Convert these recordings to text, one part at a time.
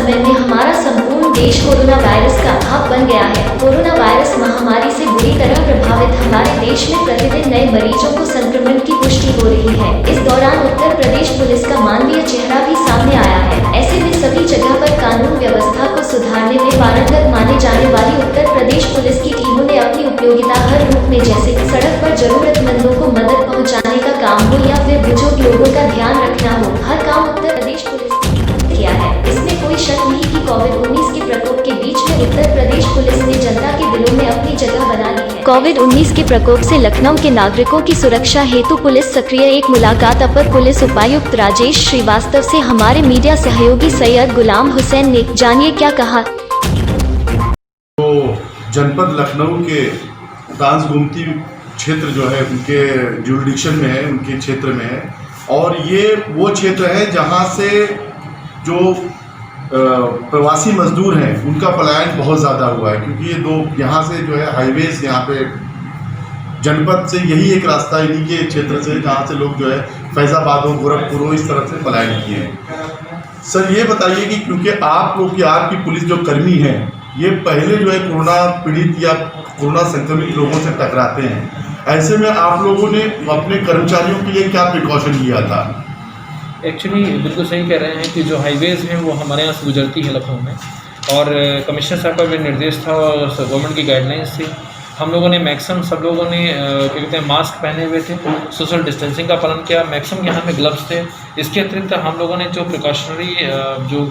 समय में हमारा संपूर्ण देश कोरोना वायरस का हब बन गया है। कोरोना वायरस महामारी से बुरी तरह प्रभावित हमारे देश में प्रतिदिन नए मरीजों को संक्रमण की पुष्टि हो रही है। इस दौरान उत्तर प्रदेश पुलिस का मानवीय चेहरा भी सामने आया है। ऐसे में सभी जगह पर कानून व्यवस्था को सुधारने में पारंगत माने जाने वाली उत्तर प्रदेश पुलिस की टीमों ने अपनी उपयोगिता हर रूप में, जैसे सड़क पर जरूरतमंदों को मदद पहुंचाने का काम हो या फिर बुजुर्ग लोगों का ध्यान रखना हो, हर काम उत्तर प्रदेश पुलिस ने किया है। इसमें कोई शक नहीं कि कोविड-19 के प्रकोप के बीच में उत्तर प्रदेश पुलिस ने जनता के दिलों में अपनी जगह बना ली है। कोविड-19 के प्रकोप से लखनऊ के नागरिकों की सुरक्षा हेतु पुलिस सक्रिय। एक मुलाकात अपर पुलिस उपायुक्त राजेश श्रीवास्तव से हमारे मीडिया सहयोगी सैयद गुलाम हुसैन ने, जानिए क्या कहा। तो जनपद लखनऊ के डांस गुमती क्षेत्र जो है उनके जुरिडिक्शन में है, उनके क्षेत्र में है, और ये वो क्षेत्र है जहाँ से जो प्रवासी मजदूर हैं उनका पलायन बहुत ज़्यादा हुआ है, क्योंकि ये दो यहाँ से जो है हाईवेज यहाँ पे जनपद से यही एक रास्ता इन्हीं के क्षेत्र से जहाँ से लोग जो है फैज़ाबाद हो, गोरखपुर हो, इस तरह से पलायन किए हैं। सर ये बताइए कि क्योंकि आप लोग की आपकी पुलिस जो कर्मी हैं ये पहले जो है कोरोना पीड़ित या कोरोना संक्रमित लोगों से टकराते हैं, ऐसे में आप लोगों ने अपने कर्मचारियों के लिए क्या प्रिकॉशन लिया था? एक्चुअली बिल्कुल सही कह रहे हैं कि जो हाईवेज़ हैं वो हमारे यहाँ से गुजरती है लखनऊ में, और कमिश्नर साहब का भी निर्देश था और गवर्नमेंट की गाइडलाइंस थी। हम लोगों ने मैक्सिमम सब लोगों ने क्या कहते हैं मास्क पहने हुए थे, सोशल डिस्टेंसिंग का पालन किया, मैक्सिमम यहाँ में ग्लव्स थे। इसके अतिरिक्त हम लोगों ने जो प्रिकॉशनरी जो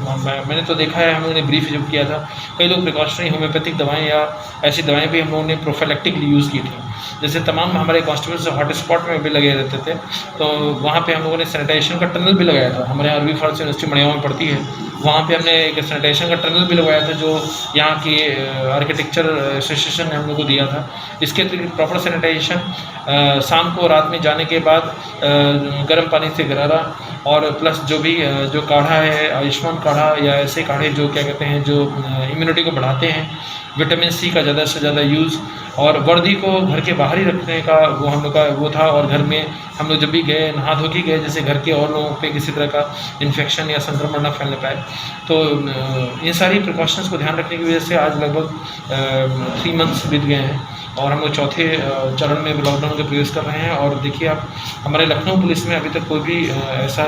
मैंने तो देखा है, हम लोगों ने ब्रीफ जब किया था, कई लोग प्रिकॉशनरी होम्योपैथिक दवाएं या ऐसी दवाएं भी हम लोगों ने प्रोफाइलेक्टिकली यूज़ की थी। जैसे तमाम हमारे कॉन्स्टेबल्स हॉट स्पॉट में भी लगे रहते थे, तो वहाँ पे हम लोगों ने सैनिटाइजेशन का टनल भी लगाया था। हमारे यहाँ अरबी फारसी यूनिवर्सिटी मड़ियाओं में पड़ती है, वहाँ पे हमने एक सैनिटाइजेशन का टनल भी लगवाया था जो यहाँ की आर्किटेक्चर एसोसिएशन ने हम लोग को दिया था। इसके अतिरिक्त प्रॉपर सैनिटाइजेशन, शाम को रात में जाने के बाद गर्म पानी से गरारा, और प्लस जो भी जो काढ़ा है, आयुष्मान काढ़ा या ऐसे काढ़े जो क्या कहते हैं जो इम्यूनिटी को बढ़ाते हैं, विटामिन सी का ज़्यादा से ज़्यादा यूज़, और वर्दी को घर के बाहर ही रखने का वो हम लोग का वो था। और घर में हम लोग जब भी गए नहा धो के गए, जैसे घर के और लोगों पे किसी तरह का इन्फेक्शन या संक्रमण न फैलने पाए। तो इन सारी प्रिकॉशंस को ध्यान रखने की वजह से आज लगभग 3 मंथ्स बीत गए हैं और हम लोग चौथे चरण में लॉकडाउन का प्रवेश कर रहे हैं। और देखिए आप, हमारे लखनऊ पुलिस में अभी तक कोई भी ऐसा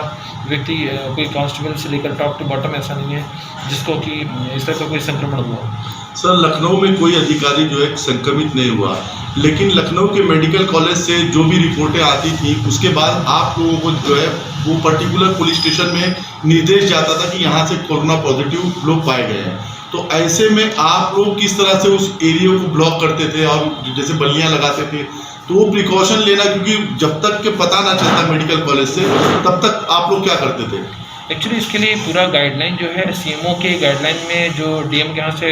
व्यक्ति, कोई कांस्टेबल से लेकर टॉप टू बॉटम ऐसा नहीं है जिसको कि इस तरह का कोई संक्रमण हुआ। सर लखनऊ में कोई अधिकारी जो है संक्रमित नहीं हुआ, लेकिन लखनऊ के मेडिकल कॉलेज से जो भी रिपोर्टें आती थी उसके बाद आप लोगों को जो है वो पर्टिकुलर पुलिस स्टेशन में निर्देश जाता था कि यहाँ से कोरोना पॉजिटिव लोग पाए गए हैं। तो ऐसे में आप लोग किस तरह से उस एरिया को ब्लॉक करते थे और जैसे बल्लियाँ लगाते थे, तो वो प्रिकॉशन लेना, क्योंकि जब तक के पता ना चलता मेडिकल कॉलेज से तब तक आप लोग क्या करते थे? एक्चुअली इसके लिए पूरा गाइडलाइन जो है सीएमओ के गाइडलाइन में जो डीएम के यहाँ से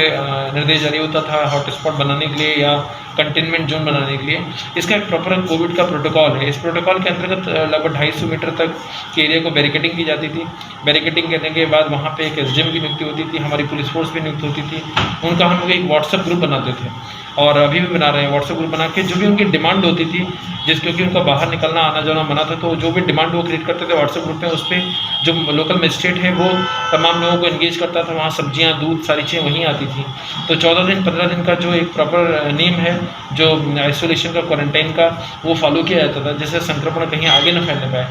निर्देश जारी होता था हॉटस्पॉट बनाने के लिए या कंटेनमेंट जोन बनाने के लिए, इसका एक प्रॉपर कोविड का प्रोटोकॉल है। इस प्रोटोकॉल के अंतर्गत लगभग 250 मीटर तक के एरिया को बैरिकेडिंग की जाती थी। बैरिकेडिंग करने के बाद वहाँ पे एक एसडीएम की नियुक्ति होती थी, हमारी पुलिस फोर्स भी नियुक्त होती थी। उनका हम लोग एक व्हाट्सएप ग्रुप बनाते थे और अभी भी बना रहे हैं। व्हाट्सएप ग्रुप बना के जो भी उनकी डिमांड होती थी, जिस क्योंकि उनका बाहर निकलना आना जाना मना था, तो जो भी डिमांड वो क्रिएट करते थे व्हाट्सएप ग्रुप में, उस पर जो लोकल मजिस्ट्रेट है वो तमाम लोगों को एंगेज करता था। वहाँ सब्जियाँ, दूध, सारी चीज़ें वहीं आती थी। तो 14 दिन 15 दिन का जो एक प्रॉपर नियम है, जो आइसोलेशन का, क्वारंटाइन का, वो फॉलो किया जाता था, जिससे संक्रमण कहीं आगे न फैलने पाए।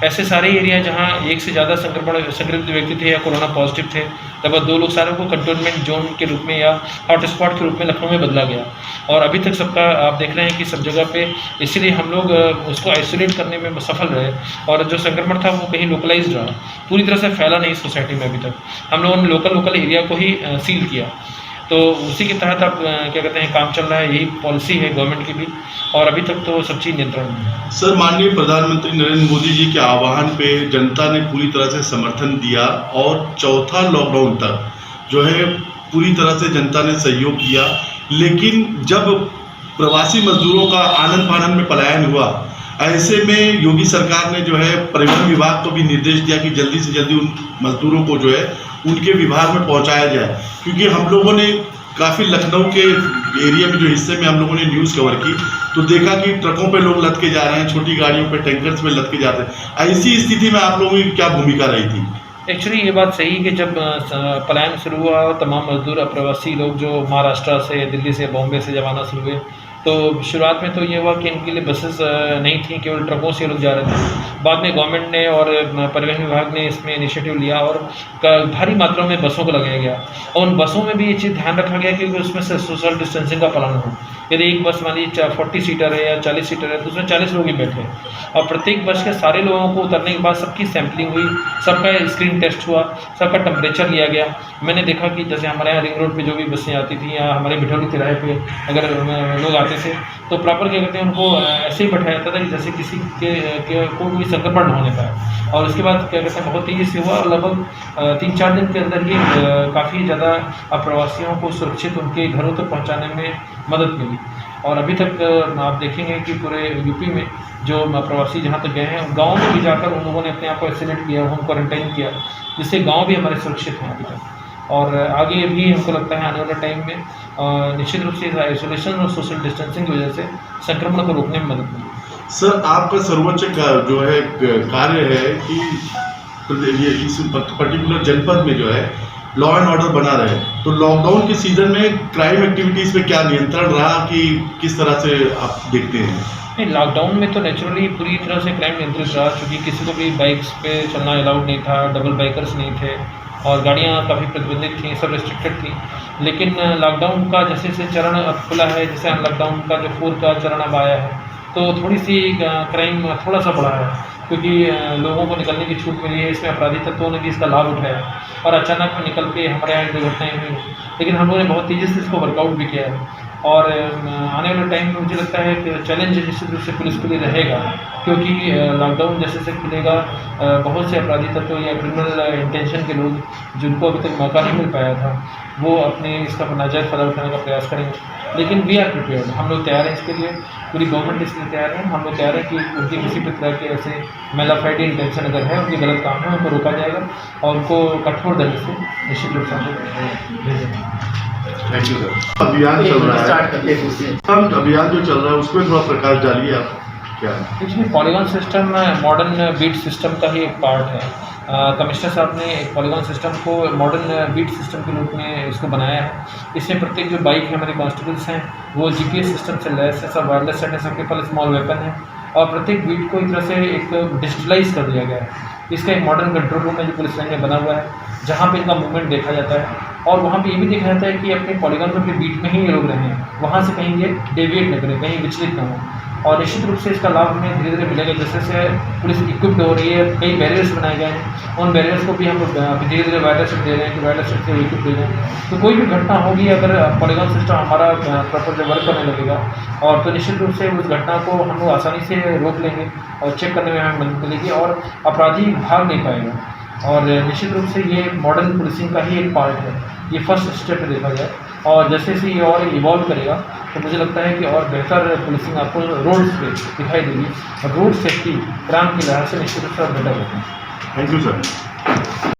ऐसे सारे एरिया जहाँ एक से ज़्यादा संक्रमित व्यक्ति थे या कोरोना पॉजिटिव थे, लगभग 2 लोग, सारों को कंटेनमेंट जोन के रूप में या हॉटस्पॉट के रूप में लखनऊ में बदला गया। और अभी तक सबका आप देख रहे हैं कि सब जगह पे, इसलिए हम लोग उसको आइसोलेट करने में सफल रहे। और जो संक्रमण था वो कहीं लोकलाइज्ड रहा, पूरी तरह से फैला नहीं सोसाइटी में। अभी तक हम लोगों ने लोकल एरिया को ही सील किया। तो उसी के तहत अब क्या कहते हैं काम चल रहा है। यही पॉलिसी है गवर्नमेंट की भी, और अभी तक तो सब चीज़ नियंत्रण में है। सर माननीय प्रधानमंत्री नरेंद्र मोदी जी के आह्वान पे जनता ने पूरी तरह से समर्थन दिया और चौथा लॉकडाउन तक जो है पूरी तरह से जनता ने सहयोग किया। लेकिन जब प्रवासी मजदूरों का आनन फानन में पलायन हुआ, ऐसे में योगी सरकार ने जो है परिवहन विभाग को भी निर्देश दिया कि जल्दी से जल्दी उन मजदूरों को जो है उनके विभाग में पहुंचाया जाए। क्योंकि हम लोगों ने काफ़ी लखनऊ के एरिया में जो हिस्से में हम लोगों ने न्यूज़ कवर की तो देखा कि ट्रकों पे लोग लद के जा रहे हैं, छोटी गाड़ियों पे, टैंकर्स पे लद के जाते हैं। ऐसी स्थिति में आप लोगों की क्या भूमिका रही थी? एक्चुअली ये बात सही है कि जब पलायन शुरू हुआ, तमाम मजदूर अप्रवासी लोग जो महाराष्ट्र से, दिल्ली से, बॉम्बे से जब आना शुरू हुए, तो शुरुआत में तो ये हुआ कि इनके लिए बसेस नहीं थी, केवल ट्रकों से लोग जा रहे थे। बाद में गवर्नमेंट ने और परिवहन विभाग ने इसमें इनिशिएटिव लिया और भारी मात्रा में बसों को लगाया गया, और उन बसों में भी ये चीज़ ध्यान रखा गया कि उसमें से सोशल डिस्टेंसिंग का पालन हो। यदि एक बस मान लीजिए 40 सीटर है या 40 सीटर है, तो उसमें 40 लोग ही बैठे, और प्रत्येक बस के सारे लोगों को उतरने के बाद सबकी सैंपलिंग हुई, सबका स्क्रीन टेस्ट हुआ, सबका टेम्परेचर लिया गया। मैंने देखा कि जैसे हमारे यहाँ रिंग रोड पे जो भी बसें आती थी या हमारे भिठौली तिराहे पे अगर लोग आते थे, तो प्रॉपर क्या करते हैं, उनको ऐसे ही बैठाया जाता था कि जैसे किसी के को कोई संक्रमण न होने पाए। और उसके बाद क्या कहते हैं, बहुत तेज़ी से हुआ, और लगभग 3-4 दिन के अंदर ही काफ़ी ज़्यादा अप्रवासियों को सुरक्षित उनके घरों तक पहुँचाने में मदद मिली। और अभी तक आप देखेंगे कि पूरे यूपी में जो प्रवासी जहाँ तक गए हैं, गाँव में भी जाकर उन लोगों ने अपने आप को आइसोलेट किया, होम क्वारंटाइन किया, जिससे गाँव भी हमारे सुरक्षित हैं अभी तक। और आगे भी हमको लगता है आने वाले टाइम में निश्चित रूप से इस आइसोलेशन और सोशल डिस्टेंसिंग की वजह से संक्रमण को रोकने में मदद मिलेगी। सर, आपका सर्वोच्च जो है कार्य है कि ये इस पर्टिकुलर जनपद में जो है लॉ एंड ऑर्डर बना रहे, तो लॉकडाउन के सीजन में क्राइम एक्टिविटीज़ पे क्या नियंत्रण रहा, कि किस तरह से आप देखते हैं? नहीं, लॉकडाउन में तो नेचुरली पूरी तरह से क्राइम नियंत्रित रहा, क्योंकि किसी को भी बाइक्स पे चलना अलाउड नहीं था, डबल बाइकर्स नहीं थे, और गाड़ियाँ काफ़ी प्रतिबंधित थी, सब रिस्ट्रिक्टेड थी। लेकिन लॉकडाउन का जैसे जैसे चरण अब खुला है, जैसे लॉकडाउन का जो 4 का चरण अब आया है, तो थोड़ी सी क्राइम थोड़ा सा बढ़ा है, क्योंकि लोगों को निकलने की छूट मिली है। इसमें अपराधी तत्वों ने भी इसका लाभ उठाया और अचानक निकल के हमारे यहाँ दुर्घटनाएँ हुई, लेकिन हम लोगों ने बहुत तेज़ी से इसको वर्कआउट भी किया है। और आने वाले टाइम में मुझे लगता है कि चैलेंज निश्चित रूप से पुलिस के लिए रहेगा, क्योंकि लॉकडाउन जैसे जैसे खुलेगा, बहुत से अपराधी तत्व या क्रिमिनल इंटेंशन के लोग जिनको अभी तक मौका नहीं मिल पाया था, वो अपने इसका नाजायज़ फ़ायदा उठाने का प्रयास करेंगे। लेकिन वी आर प्रिपेयर्ड, हम लोग तैयार हैं इसके लिए, पूरी गवर्नमेंट इसके लिए तैयार है। हम लोग तैयार हैं कि उनकी किसी भी तरह के ऐसे मेलाफ्राइडे इंटेंशन अगर है, उनके गलत काम है, उनको रोका जाएगा और उनको कठोर दंड से निश्चित रूप से हम लोग भेजेंगे। Thank you sir. अभियान चल रहा है, अभियान जो चल रहा है उसमें थोड़ा प्रकाश डालिए आप। क्या इसमें polygon system modern beat system का ही एक पार्ट है। कमिश्नर साहब ने एक पॉलीगॉन सिस्टम को मॉडर्न बीट सिस्टम के रूप में इसको बनाया है। इसमें प्रत्येक जो बाइक है, हमारे कॉन्स्टेबल्स हैं, वो जीपीएस सिस्टम से लैस है, सब वायरलेस सेट है, सबके पास स्मॉल वेपन है, और प्रत्येक बीट को एक तरह से एक डिजिटलाइज कर दिया गया है। इसका एक मॉडर्न कंट्रोल रूम है जो पुलिस लाइन में बना हुआ है, जहाँ पे इनका मूवमेंट देखा जाता है, और वहाँ पे ये भी देखा जाता है कि अपने पॉलीगॉन पर अपने बीट में ही ये लोग रहें, वहाँ से कहीं ये डेविएट न करें, कहीं विचलित न हो। और निश्चित रूप से इसका लाभ हमें धीरे धीरे मिलेगा, जैसे जैसे पुलिस इक्विप्ड हो रही है, कई बैरियर्स बनाए गए हैं, उन बैरियर्स को भी हम लोग धीरे धीरे वायरलेस सेट दे रहे हैं कि वायरलेस सेट से इक्विप दे दें। तो कोई भी घटना होगी, अगर पॉलीगॉन सिस्टम हमारा प्रॉपर जो वर्क करने लगेगा, और तो निश्चित रूप से उस घटना को हम लोग आसानी से रोक लेंगे और चेक करने में हमें मदद मिलेगी, और अपराधी भाग नहीं पाएगा। और निश्चित रूप से ये मॉडर्न पुलिसिंग का ही एक पार्ट है, ये फर्स्ट स्टेप देखा जाए, और जैसे जैसे ये और इवॉल्व करेगा, तो मुझे लगता है कि और बेहतर पुलिसिंग आपको रोड्स पे दिखाई देगी, और रोड सेफ्टी क्राइम की लिहाज से निश्चित रूप से बेटर होगी। Thank you sir.